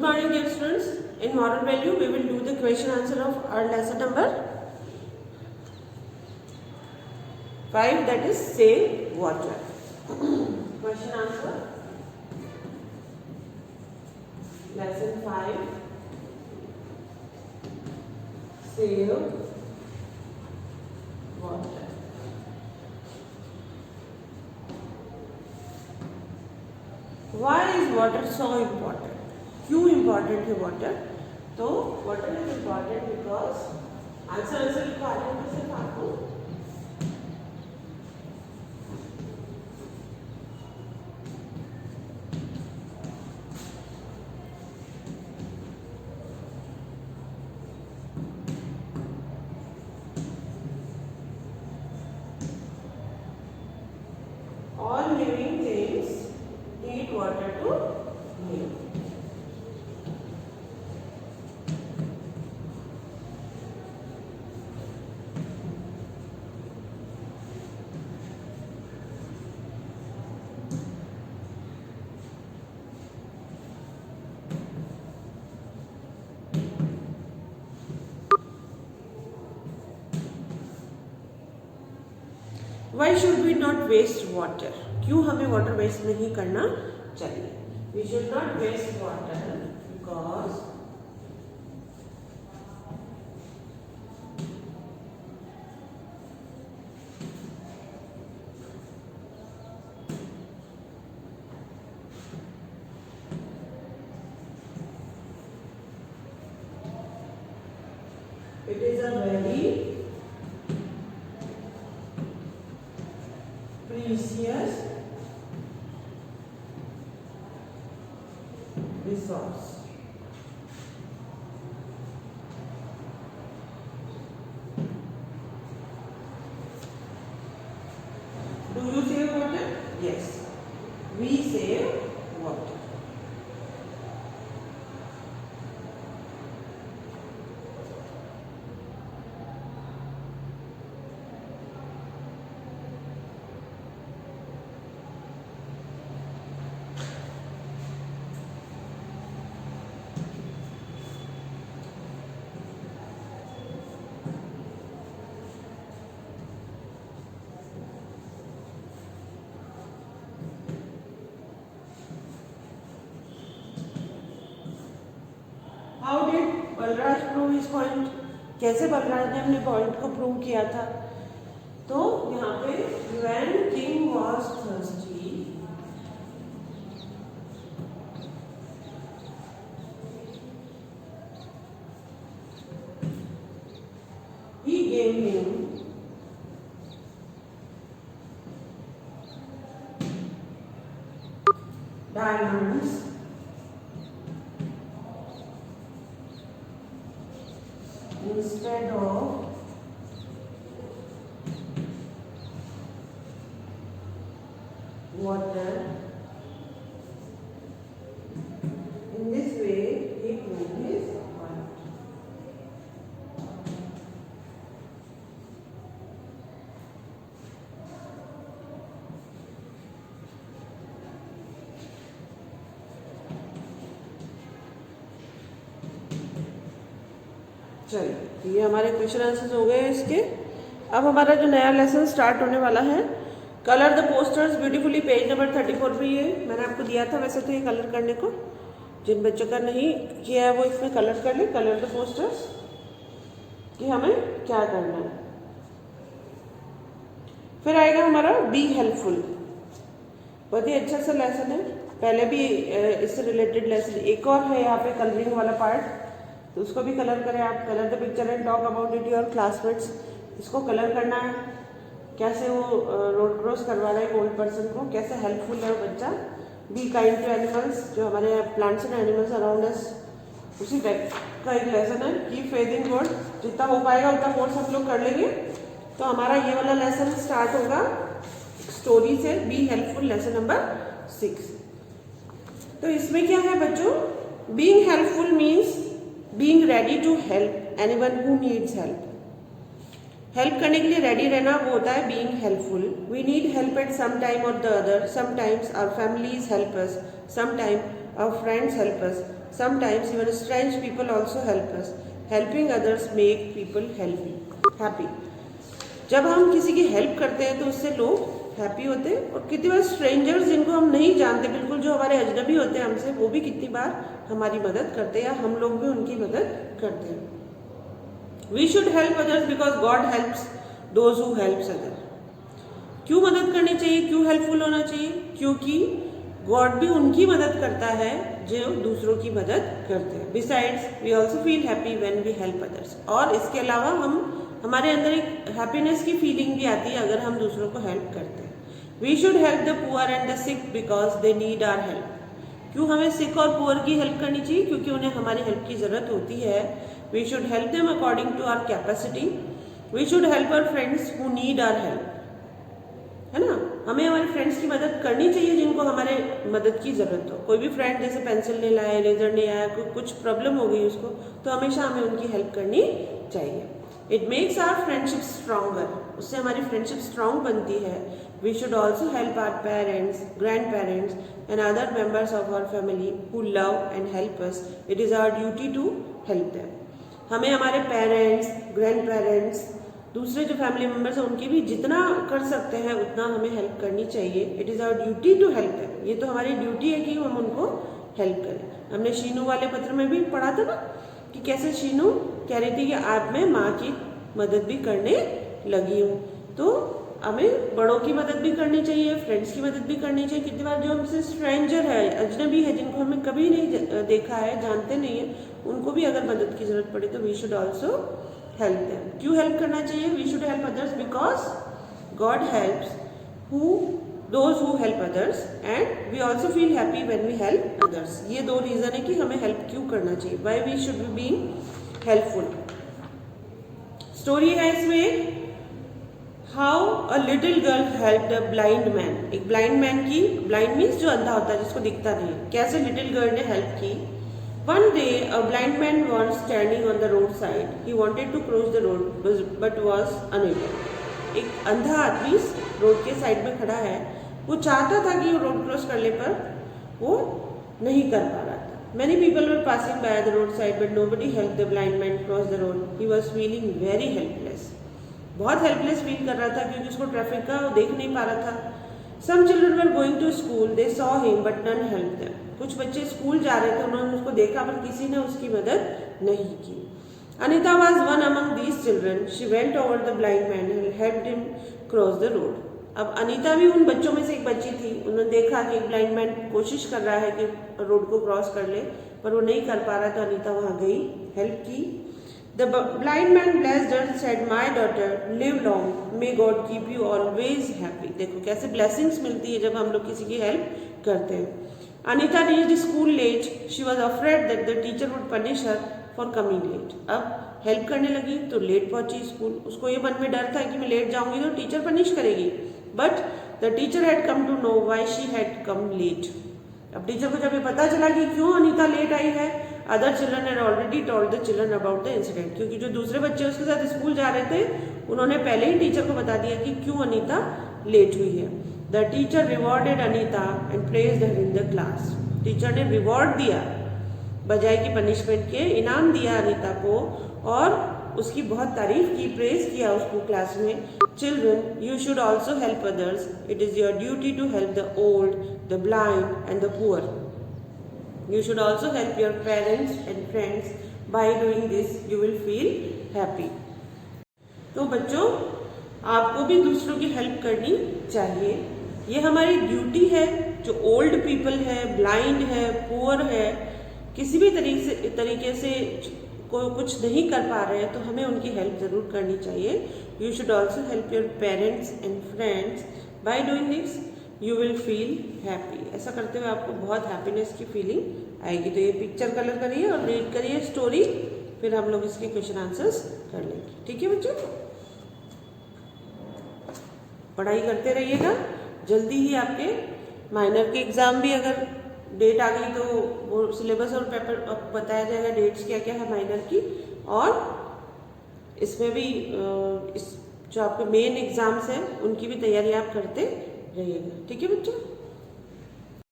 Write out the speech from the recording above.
morning, dear students. In moral value, we will do the question answer of our lesson number 5, that is save water. Question answer. Lesson 5, save water. Why is water so important? क्यों important है water? तो water is important because answer लिखा है तो सिर्फ आपको all living things need water to live. Why should we not waste water? क्यों हमें वाटर वेस्ट नहीं करना चाहिए? We should not waste water because it is a very precious resource. Do you save water? Yes, we save water. How did Balraj prove इस point? कैसे बलराज ने अपने point को प्रूव किया था? तो यहाँ पे when king was thirsty, he gave him diamonds instead of water. In this way, he proved his point. चलिए, ये हमारे क्वेश्चन आंसर्स हो गए इसके। अब हमारा जो नया लेसन स्टार्ट होने वाला है, colour the posters beautifully, page number 34 पे ये मैंने आपको दिया था वैसे तो ये कलर करने को। जिन बच्चों का नहीं किया है वो इसमें कलर कर ले, कलर द पोस्टर्स, कि हमें क्या करना है। फिर आएगा हमारा बी हेल्पफुल, बहुत ही अच्छा सा लेसन है। पहले भी इससे रिलेटेड लेसन एक और है यहाँ पे, कलरिंग वाला पार्ट, तो उसको भी कलर करें आप। Colour the picture and talk about it your classmates, इसको कलर करना है। कैसे वो रोड क्रॉस करवा रहा है ओल्ड पर्सन को, कैसे हेल्पफुल है वो बच्चा। बी काइंड टू एनिमल्स, जो हमारे plants and animals around us, उसी टाइप का एक लेसन है। कीप फेथ इन गॉड, जितना हो पाएगा उतना कोर्स हम लोग कर लेंगे। तो हमारा ये वाला लेसन स्टार्ट होगा स्टोरी से, बी हेल्पफुल, लेसन नंबर 6। तो इसमें क्या है बच्चों, being helpful means being ready to help anyone who needs help. Help करने के लिए रेडी रहना वो होता है being helpful. We need help at some time और the other. Sometimes our families help us, sometime our friends help us, Sometimes even strange people also help us. Helping others make people happy. जब हम किसी की help करते हैं तो उससे लोग हैप्पी होते हैं, और कितनी बार स्ट्रेंजर्स जिनको हम नहीं जानते, बिल्कुल जो हमारे अजनबी होते हैं हमसे, वो भी कितनी बार हमारी मदद करते हैं, या हम लोग भी उनकी मदद करते हैं। We should help others because God helps those who helps other. क्यों मदद करनी चाहिए, क्यों हेल्पफुल होना चाहिए? क्योंकि गॉड भी उनकी मदद करता है जो दूसरों की मदद करते हैं। Besides we also feel happy when we help others. और इसके अलावा हमारे अंदर एक हैप्पीनेस की फीलिंग भी आती है अगर हम दूसरों को हेल्प करते हैं। We should help the poor and the sick because they need our help. क्यों हमें सिक और पुअर की हेल्प करनी चाहिए? क्योंकि उन्हें हमारी हेल्प की ज़रूरत होती है। We should help them according to our capacity. We should help our friends who need our help, है ना। हमें हमारे फ्रेंड्स की मदद करनी चाहिए जिनको हमारे मदद की ज़रूरत हो। कोई भी फ्रेंड जैसे पेंसिल नहीं लाया, इरेजर नहीं आया, कुछ प्रॉब्लम हो गई उसको, तो हमेशा हमें उनकी हेल्प करनी चाहिए। It makes our friendship stronger. उससे हमारी फ्रेंडशिप स्ट्रॉन्ग बनती है। We should also help our parents, grandparents and other members of our family who love and help us. It is our duty to help them. हमें हमारे parents, grand parents, दूसरे जो family members हैं उनकी भी जितना कर सकते हैं उतना हमें हेल्प करनी चाहिए। It is our duty to help them. ये तो हमारी ड्यूटी है कि हम उनको हेल्प करें। हमने शीनू वाले पत्र में भी पढ़ा था ना कि कैसे शीनू कह रही थी कि आज मैं माँ की मदद भी करने लगी हूँ। तो हमें बड़ों की मदद भी करनी चाहिए, फ्रेंड्स की मदद भी करनी चाहिए। कितनी बार जो हमसे स्ट्रेंजर है, अजनबी है, जिनको हमें कभी नहीं देखा है, जानते नहीं है, उनको भी अगर मदद की जरूरत पड़े तो we should also help them. क्यों हेल्प करना चाहिए? We should help others because God helps those who help others and we also feel happy when we help others. ये दो रीजन है कि हमें हेल्प क्यों करना चाहिए, why we should be being helpful. Story है इसमें how a little girl helped a blind man. एक ब्लाइंड मैन की, ब्लाइंड मीन्स जो अंधा होता है, जिसको दिखता नहीं है, कैसे लिटिल गर्ल ने हेल्प की। One day, a blind man was standing on the roadside. He wanted to cross the road, but was unable. एक अंधा आदमी रोड के साइड में खड़ा है, वो चाहता था कि वो रोड क्रॉस करने पर वो नहीं कर पा रहा था। Many people were passing by the roadside, but nobody helped the blind man cross the road. He was feeling very helpless. बहुत हेल्पलेस फील कर रहा था क्योंकि उसको ट्रैफिक का देख नहीं पा रहा था। Some children were going to school. They saw him, but none helped them. कुछ बच्चे स्कूल जा रहे थे, उन्होंने उसको देखा पर किसी ने उसकी मदद नहीं की। Anita was one among these children. She went over the blind man and helped him cross the road. अब अनीता भी उन बच्चों में से एक बच्ची थी। उन्होंने देखा कि एक ब्लाइंड मैन कोशिश कर रहा है कि रोड को क्रॉस कर ले, पर वो नहीं कर पा रहा, तो अनीता वहाँ गई, हेल्प की। The blind man blessed her, said, "My daughter, live long. May God keep you always happy." देखो कैसे ब्लेसिंग्स मिलती है जब हम लोग किसी की हेल्प करते हैं। Anita reached school late. She was afraid that the teacher would punish her for coming late. अब हेल्प करने लगी तो लेट पहुंची स्कूल। उसको ये मन में डर था कि मैं लेट जाऊंगी तो टीचर पनिश करेगी। But the teacher had come to know why she had come late. अब टीचर को जब ये पता चला कि क्यों अनीता लेट आई है, other children had already told the children about the incident. क्योंकि जो दूसरे बच्चे उसके साथ स्कूल जा रहे थे, उन्होंने पहले ही टीचर को बता दिया कि क्यों अनीता लेट हुई है। The teacher rewarded Anita and praised her in the class. Teacher ने रिवॉर्ड दिया, बजाय की पनिशमेंट के इनाम दिया अनीता को, और उसकी बहुत तारीफ की, प्रेज किया उसको क्लास में। Children, you should also help others. It is your duty to help the old, the blind and the poor. You should also help your parents and friends. By doing this, you will feel happy. तो बच्चों, आपको भी दूसरों की help करनी चाहिए। ये हमारी ड्यूटी है। जो ओल्ड पीपल है, ब्लाइंड है, पुअर है, किसी भी तरीके से कोई कुछ नहीं कर पा रहे हैं, तो हमें उनकी हेल्प ज़रूर करनी चाहिए। You should also help your parents and friends. By doing this, you will feel happy. ऐसा करते हुए आपको बहुत हैप्पीनेस की फीलिंग आएगी। तो ये पिक्चर कलर करिए और रीड करिए स्टोरी, फिर हम लोग इसके क्वेश्चन आंसर्स कर लेंगे। ठीक है बच्चों, पढ़ाई करते रहिएगा। जल्दी ही आपके माइनर के एग्ज़ाम भी, अगर डेट आ गई तो वो सिलेबस और पेपर बताया जाएगा, डेट्स क्या क्या है माइनर की। और इसमें भी इस जो आपके मेन एग्ज़ाम्स हैं उनकी भी तैयारी आप करते रहिएगा। ठीक है बच्चों।